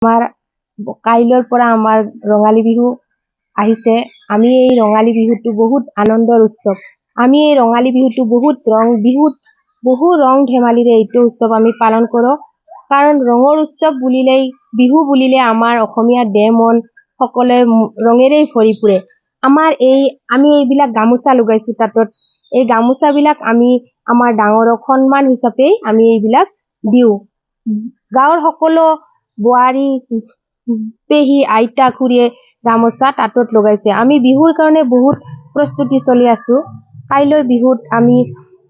আমাৰ কাইলৈৰ পৰা আমাৰ ৰঙালী বিহু আহিছে। আমি এই ৰঙালী বিহুটো বহুত আনন্দৰ উৎসৱ। আমি এই ৰঙালী বিহুটো বহু ৰং ধেমালিৰে এইটো উৎসৱ আমি পালন কৰোঁ। কাৰণ ৰঙৰ উৎসৱ বুলিলেই বিহু বুলিলে আমাৰ অসমীয়া দেহ মন সকলোৱে ৰঙেৰে ভৰি পৰে। আমি এইবিলাক গামোচা লগাইছো তাতত এই গামোচাবিলাক আমি আমাৰ ডাঙৰক সন্মান হিচাপে আমি এইবিলাক দিওঁ। গাঁৱৰ সকলো বোৱাৰী পেহী আইতা খুৰীয়ে গামোচা তাতত লগাইছে। আমি বিহুৰ কাৰণে বহুত প্ৰস্তুতি চলি আছো। কাইলৈ বিহুত আমি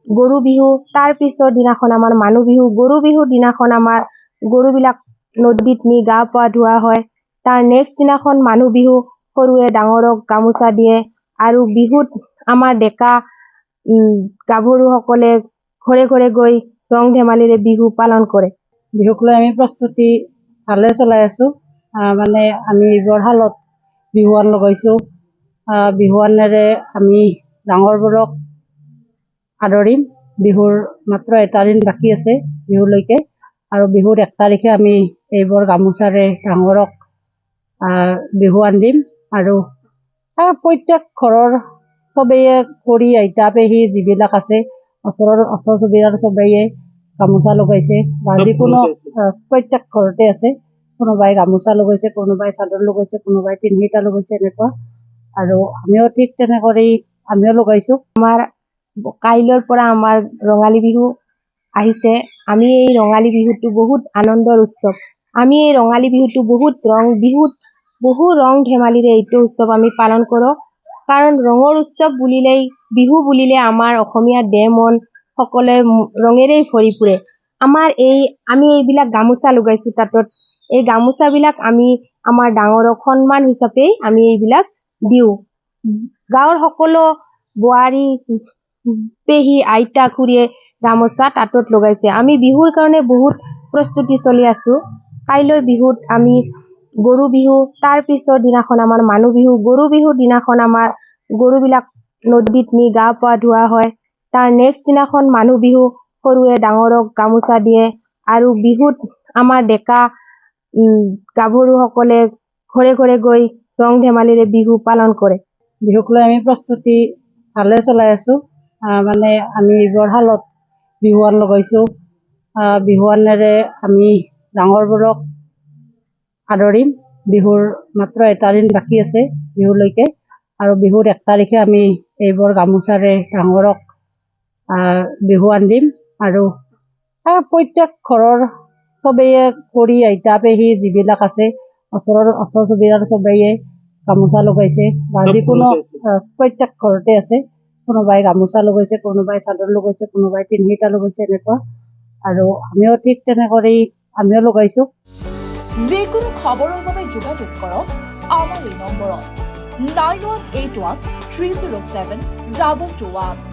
গৰু বিহু, তাৰ পিছৰ দিনাখন আমাৰ মানুহ বিহু। গৰু বিহুৰ দিনাখন আমাৰ গৰুবিলাক নদীত নি গা পা ধোৱা হয়। তাৰ নেক্সট দিনাখন মানুহ বিহু, সৰুৱে ডাঙৰক গামোচা দিয়ে। আৰু বিহুত আমাৰ ডেকা গাভৰুসকলে ঘৰে ঘৰে গৈ ৰং ধেমালিৰে বিহু পালন কৰে। বিহুক লৈ আমি প্ৰস্তুতি ভালে চলাই আছো। আমি বৰশালত বিহুৱান লগাইছো। বিহুৱানেৰে আমি ডাঙৰবোৰক আদৰিম। বিহুৰ মাত্ৰ এটা দিন বাকী আছে বিহুলৈকে। আৰু বিহুৰ 1 তাৰিখে আমি এইবোৰ গামোচাৰে ডাঙৰক বিহুৱান দিম। আৰু প্ৰত্যেক ঘৰৰ চবেই খুৰী আইতা পেহী যিবিলাক আছে ওচৰ চুবুৰীয়াৰ চবেই গামোচা লগাইছে বা যিকোনো প্ৰত্যেক ঘৰতে আছে। কোনোবাই গামোচা লগাইছে, কোনোবাই চাদৰ লগাইছে, কোনোবাই পিন্ধিটা লগাইছে, এনেকুৱা। আৰু আমিও ঠিক তেনেকৈ আমিও লগাইছো। আমাৰ কাইলৈৰ পৰা আমাৰ ৰঙালী বিহু আহিছে। আমি এই ৰঙালী বিহুটো বহুত আনন্দৰ উৎসৱ। আমি এই ৰঙালী বিহুটো বহু ৰং ধেমালিৰে এইটো উৎসৱ আমি পালন কৰোঁ। কাৰণ ৰঙৰ উৎসৱ বুলিলেই বিহু বুলিলে আমাৰ অসমীয়া দেহ মন সকলোৱে ৰঙেৰে ভৰি পৰে। আমি এইবিলাক গামোচা লগাইছো তাতত এই গামোচাবিলাক আমি আমাৰ ডাঙৰক সন্মান হিচাপে আমি এইবিলাক দিওঁ। গাঁৱৰ সকলো বোৱাৰী পেহী আইতা খুৰীয়ে গামোচা তাতত লগাইছে। আমি বিহুৰ কাৰণে বহুত প্ৰস্তুতি চলি আছো। কাইলৈ বিহুত আমি গৰু বিহু, তাৰ পিছৰ দিনাখন আমাৰ মানুহ বিহু। গৰু বিহুৰ দিনাখন আমাৰ গৰুবিলাক নদীত নি গা পা ধোৱা হয়। তাৰ নেক্সট দিনাখন মানুহ বিহু, সৰুৱে ডাঙৰক গামোচা দিয়ে। আৰু বিহুত আমাৰ ডেকা গাভৰুসকলে ঘৰে ঘৰে গৈ ৰং ধেমালিৰে বিহু পালন কৰে। বিহুক লৈ আমি প্ৰস্তুতি ভালে চলাই আছো। আমি বৰশালত বিহুৱান লগাইছো। বিহুৱানেৰে আমি ডাঙৰবোৰক আদৰিম। বিহুৰ মাত্ৰ এটা দিন বাকী আছে বিহুলৈকে। আৰু বিহুৰ 1 তাৰিখে আমি এইবোৰ গামোচাৰে ডাঙৰক বিহুৱান দিম। আৰু প্ৰত্যেক ঘৰৰ চবেই খুৰী আইতা পেহী যিবিলাক আছে ওচৰ চুবুৰীয়াৰ চবেই গামোচা লগাইছে বা যিকোনো প্ৰত্যেক ঘৰতে আছে। কোনোবাই গামোচা লগাইছে, কোনোবাই চাদৰ লগাইছে, কোনোবাই পিন্ধিটা লগাইছে, এনেকুৱা। আৰু আমিও ঠিক তেনেকৈ আমিও লগাইছো। যিকোনো খবৰৰ বাবে যোগাযোগ কৰক আমাৰ এই নম্বৰত 9181 307 2221।